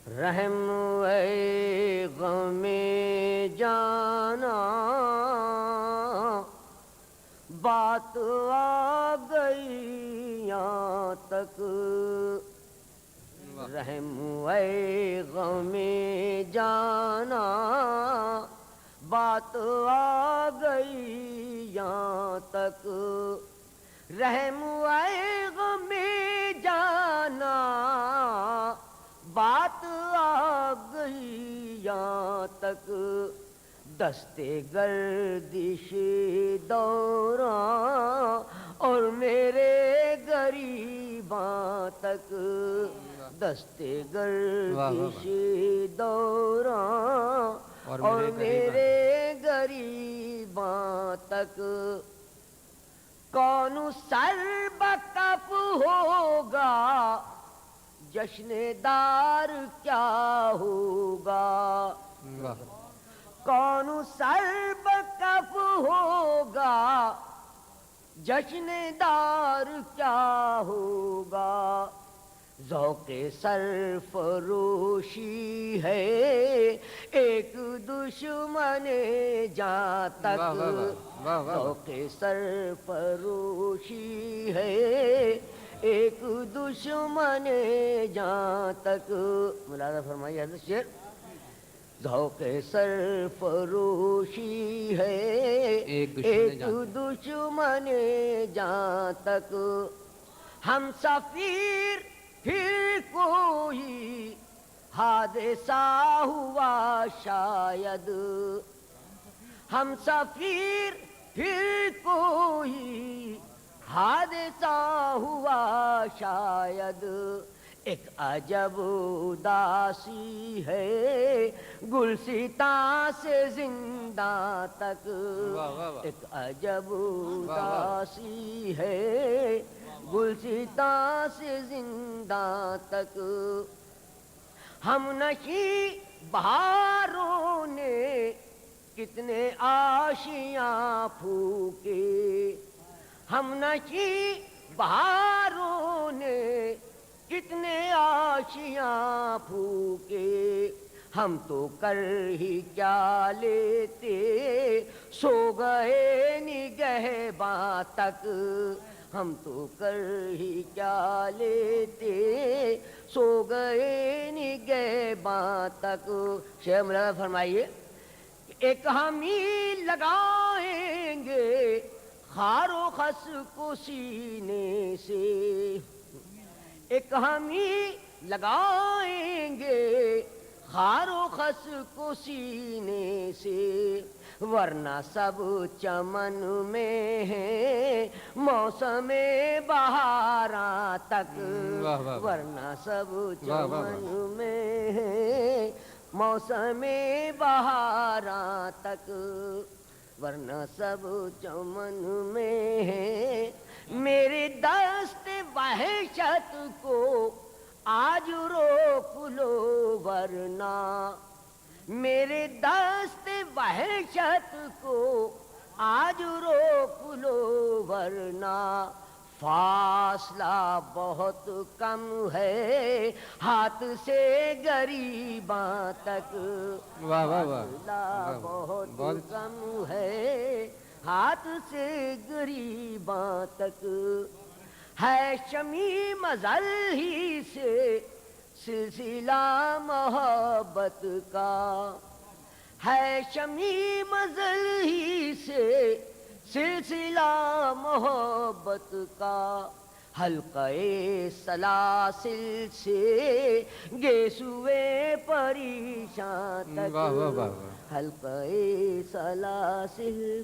رحم اے غم جانا بات آ گئی یہاں تک، رحم اے غم جانا بات آ گئی یہاں تک، رحم اے غم جانا بات آ گئی یہاں تک، دستے گردش دوراں اور میرے غریباں تک، دستے گردش دوراں اور میرے غریباں تک، کون سر بکف ہوگا جشن دار کیا ہوگا، کون سر بکف ہوگا جشن دار کیا ہوگا، ذوق سرفروشی ہے ایک دشمن جاں تک، ذوق سرفروشی ہے ایک دشمن جاں تک، ملاحظہ فرمائیے حضرت شیر، ذوق سرفروشی ہے ایک دشمن جاں تک، ہم سفیر پھر کوئی حادثہ ہوا شاید، ہم سفیر پھر کوئی حادثہ ہوا شاید، ایک عجب اداسی ہے گلستاں سے زندہ تک، ایک عجب اداسی ہے گلستاں سے زندہ تک، ہم نشیں بہاروں نے کتنے آشیاں پھونکے، ہم نشیں بہاروں نے کتنے آشیاں پھونکے، ہم تو کر ہی کیا لیتے سو گئے نگہباں تک، ہم تو کر ہی کیا لیتے سو گئے نگہباں تک، شیخ مولانا فرمائیے، ایک ہم ہی لگائیں گے خار و خس کو سینے سے، ایک ہم ہی لگائیں گے خار و خس کو سینے سے، ورنہ سب چمن میں ہے موسم بہاراں تک، ورنہ سب چمن میں ہے موسم بہاراں تک، ورنہ سب چمن میں ہے، میرے دست وحشت کو آج روک لو ورنہ، میرے دست وحشت کو آج روک لو ورنہ، فاصلہ بہت کم ہے ہاتھ سے غریباں تک، فاصلہ بہت کم ہے ہاتھ سے غریباں تک، ہے شمیم ازل ہی سے سلسلہ محبت کا، ہے شمیم ازل ہی سے سلسلہ محبت کا، حلقہ سلاسل سے گیسوئے پریشاں تک، حلقہ سلاسل